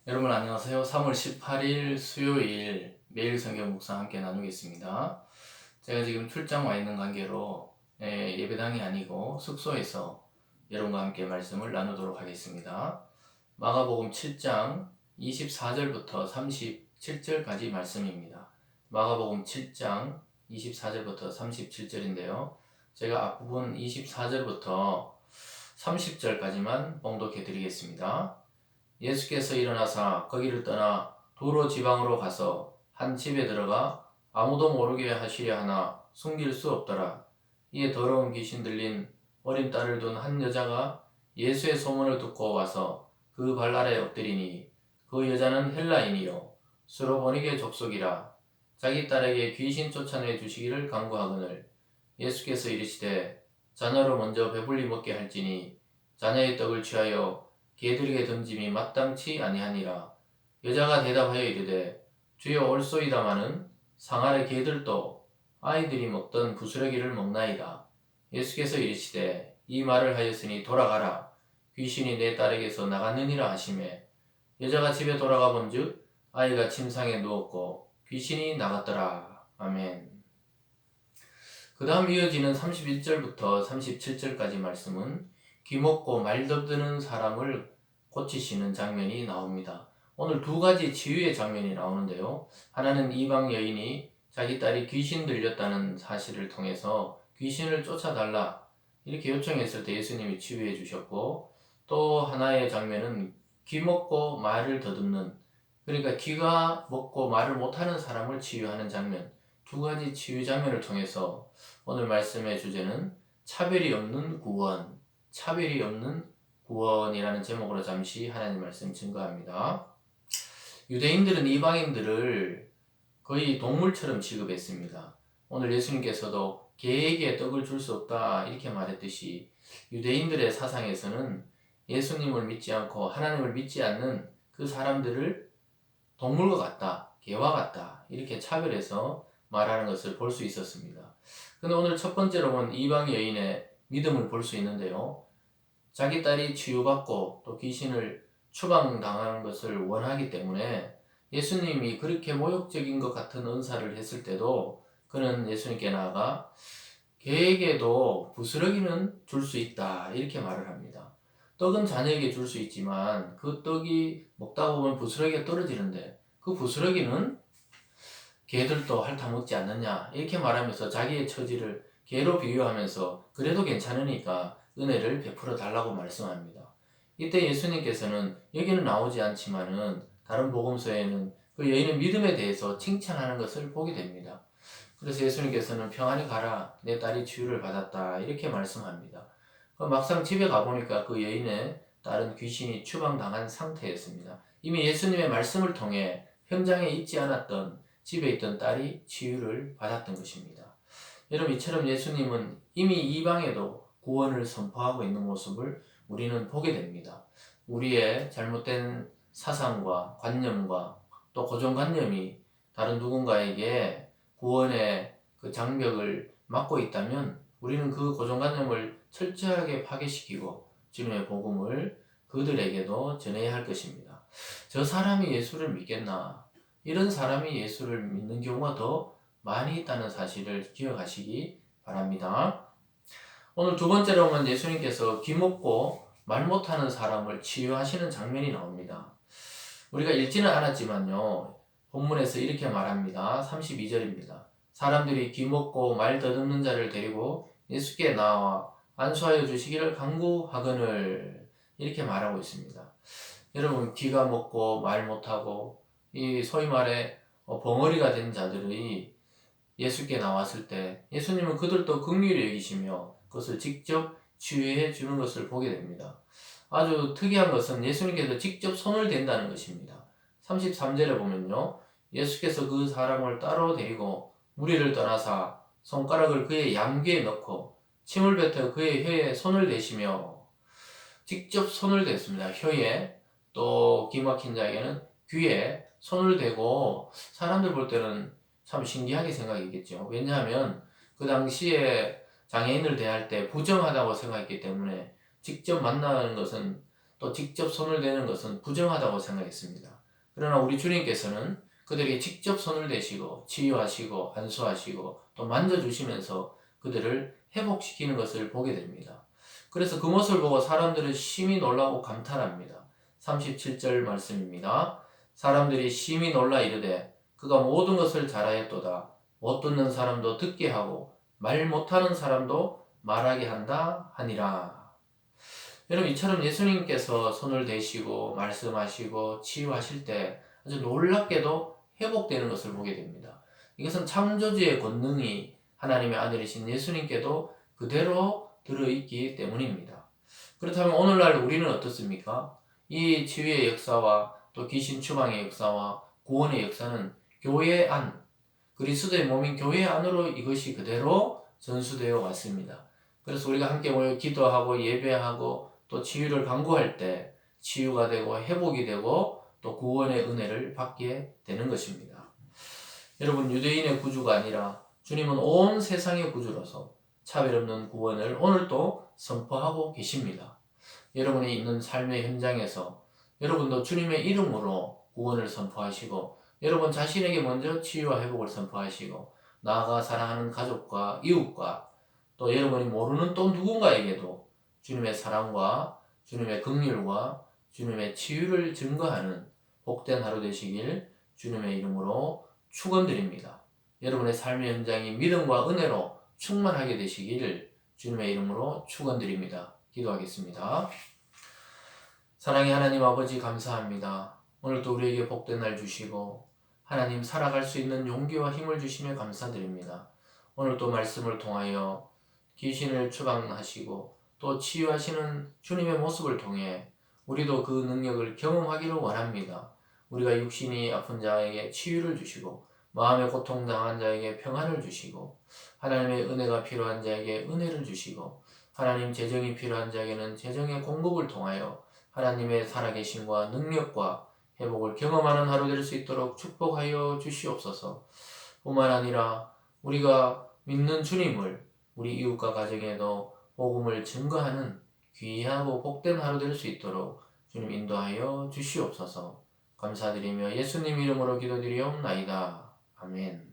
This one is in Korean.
여러분 안녕하세요. 3월 18일 수요일 매일 성경 묵상 함께 나누겠습니다. 제가 지금 출장 와 있는 관계로 예배당이 아니고 숙소에서 여러분과 함께 말씀을 나누도록 하겠습니다. 마가복음 7장 24절부터 37절까지 말씀입니다. 마가복음 7장 24절부터 37절인데요. 제가 앞부분 24절부터 30절까지만 봉독해 드리겠습니다. 예수께서 일어나사 거기를 떠나 도로 지방으로 가서 한 집에 들어가 아무도 모르게 하시려 하나 숨길 수 없더라. 이에 더러운 귀신 들린 어린 딸을 둔 한 여자가 예수의 소문을 듣고 와서 그 발 아래 엎드리니 그 여자는 헬라인이요 수로보니게 족속이라. 자기 딸에게 귀신 쫓아내 주시기를 간구하거늘 예수께서 이르시되 자녀로 먼저 배불리 먹게 할지니 자녀의 떡을 취하여 개들에게 던짐이 마땅치 아니하니라. 여자가 대답하여 이르되 주여 올소이다마는 상 아래 개들도 아이들이 먹던 부스러기를 먹나이다. 예수께서 이르시되 이 말을 하였으니 돌아가라. 귀신이 내 딸에게서 나갔느니라 하시매 여자가 집에 돌아가 본즉 아이가 침상에 누웠고 귀신이 나갔더라. 아멘. 그 다음 이어지는 31절부터 37절까지 말씀은 귀먹고 말더드는 사람을 고치시는 장면이 나옵니다. 오늘 두 가지 치유의 장면이 나오는데요. 하나는 이방 여인이 자기 딸이 귀신 들렸다는 사실을 통해서 귀신을 쫓아달라 이렇게 요청했을 때 예수님이 치유해 주셨고, 또 하나의 장면은 귀먹고 말을 더듬는, 그러니까 귀가 먹고 말을 못하는 사람을 치유하는 장면, 두 가지 치유 장면을 통해서 오늘 말씀의 주제는 차별이 없는 구원, 차별이 없는 구원이라는 제목으로 잠시 하나님 말씀 증거합니다. 유대인들은 이방인들을 거의 동물처럼 취급했습니다. 오늘 예수님께서도 개에게 떡을 줄 수 없다 이렇게 말했듯이 유대인들의 사상에서는 예수님을 믿지 않고 하나님을 믿지 않는 그 사람들을 동물과 같다, 개와 같다 이렇게 차별해서 말하는 것을 볼 수 있었습니다. 근데 오늘 첫 번째로는 이방 여인의 믿음을 볼 수 있는데요. 자기 딸이 치유받고 또 귀신을 추방당하는 것을 원하기 때문에 예수님이 그렇게 모욕적인 것 같은 은사를 했을 때도 그는 예수님께 나아가 개에게도 부스러기는 줄 수 있다 이렇게 말을 합니다. 떡은 자녀에게 줄 수 있지만 그 떡이 먹다 보면 부스러기가 떨어지는데 그 부스러기는 개들도 핥아 먹지 않느냐 이렇게 말하면서 자기의 처지를 개로 비유하면서 그래도 괜찮으니까 은혜를 베풀어 달라고 말씀합니다. 이때 예수님께서는 여기는 나오지 않지만은 다른 복음서에는 그 여인의 믿음에 대해서 칭찬하는 것을 보게 됩니다. 그래서 예수님께서는 평안히 가라, 내 딸이 치유를 받았다 이렇게 말씀합니다. 막상 집에 가보니까 그 여인의 딸은 귀신이 추방당한 상태였습니다. 이미 예수님의 말씀을 통해 현장에 있지 않았던 집에 있던 딸이 치유를 받았던 것입니다. 여러분, 이처럼 예수님은 이미 이방에도 구원을 선포하고 있는 모습을 우리는 보게 됩니다. 우리의 잘못된 사상과 관념과 또 고정관념이 다른 누군가에게 구원의 그 장벽을 막고 있다면 우리는 그 고정관념을 철저하게 파괴시키고 주님의 복음을 그들에게도 전해야 할 것입니다. 저 사람이 예수를 믿겠나? 이런 사람이 예수를 믿는 경우가 더 많이 있다는 사실을 기억하시기 바랍니다. 오늘 두 번째로는 예수님께서 귀먹고 말 못하는 사람을 치유하시는 장면이 나옵니다. 우리가 읽지는 않았지만요, 본문에서 이렇게 말합니다. 32절입니다. 사람들이 귀먹고 말 더듬는 자를 데리고 예수께 나와 안수하여 주시기를 간구하거늘 이렇게 말하고 있습니다. 여러분, 귀가 먹고 말 못하고 이 소위 말해 벙어리가 된 자들이 예수께 나왔을 때 예수님은 그들도 긍휼히 여기시며 그것을 직접 치유해 주는 것을 보게 됩니다. 아주 특이한 것은 예수님께서 직접 손을 댄다는 것입니다. 33절에 보면요, 예수께서 그 사람을 따로 데리고 무리를 떠나사 손가락을 그의 양귀에 넣고 침을 뱉어 그의 혀에 손을 대시며, 직접 손을 댔습니다. 혀에, 또 기막힌 자에게는 귀에 손을 대고, 사람들 볼 때는 참 신기하게 생각했겠죠. 왜냐하면 그 당시에 장애인을 대할 때 부정하다고 생각했기 때문에 직접 만나는 것은 또 직접 손을 대는 것은 부정하다고 생각했습니다. 그러나 우리 주님께서는 그들에게 직접 손을 대시고 치유하시고 안수하시고 또 만져주시면서 그들을 회복시키는 것을 보게 됩니다. 그래서 그 모습을 보고 사람들은 심히 놀라고 감탄합니다. 37절 말씀입니다. 사람들이 심히 놀라 이르되 그가 모든 것을 잘하였도다. 못 듣는 사람도 듣게 하고 말 못하는 사람도 말하게 한다 하니라. 여러분, 이처럼 예수님께서 손을 대시고 말씀하시고 치유하실 때 아주 놀랍게도 회복되는 것을 보게 됩니다. 이것은 창조주의 권능이 하나님의 아들이신 예수님께도 그대로 들어있기 때문입니다. 그렇다면 오늘날 우리는 어떻습니까? 이 치유의 역사와 또 귀신 추방의 역사와 구원의 역사는 교회 안, 그리스도의 몸인 교회 안으로 이것이 그대로 전수되어 왔습니다. 그래서 우리가 함께 모여 기도하고 예배하고 또 치유를 간구할 때 치유가 되고 회복이 되고 또 구원의 은혜를 받게 되는 것입니다. 여러분, 유대인의 구주가 아니라 주님은 온 세상의 구주로서 차별 없는 구원을 오늘도 선포하고 계십니다. 여러분이 있는 삶의 현장에서 여러분도 주님의 이름으로 구원을 선포하시고 여러분 자신에게 먼저 치유와 회복을 선포하시고 나아가 사랑하는 가족과 이웃과 또 여러분이 모르는 또 누군가에게도 주님의 사랑과 주님의 긍휼과 주님의 치유를 증거하는 복된 하루 되시길 주님의 이름으로 축원드립니다. 여러분의 삶의 현장이 믿음과 은혜로 충만하게 되시기를 주님의 이름으로 축원드립니다. 기도하겠습니다. 사랑의 하나님 아버지, 감사합니다. 오늘도 우리에게 복된 날 주시고 하나님 살아갈 수 있는 용기와 힘을 주시며 감사드립니다. 오늘도 말씀을 통하여 귀신을 추방하시고 또 치유하시는 주님의 모습을 통해 우리도 그 능력을 경험하기를 원합니다. 우리가 육신이 아픈 자에게 치유를 주시고 마음의 고통당한 자에게 평안을 주시고 하나님의 은혜가 필요한 자에게 은혜를 주시고 하나님 재정이 필요한 자에게는 재정의 공급을 통하여 하나님의 살아계심과 능력과 회복을 경험하는 하루 될 수 있도록 축복하여 주시옵소서. 뿐만 아니라 우리가 믿는 주님을 우리 이웃과 가정에도 복음을 증거하는 귀하고 복된 하루 될 수 있도록 주님 인도하여 주시옵소서. 감사드리며 예수님 이름으로 기도드리옵나이다. 아멘.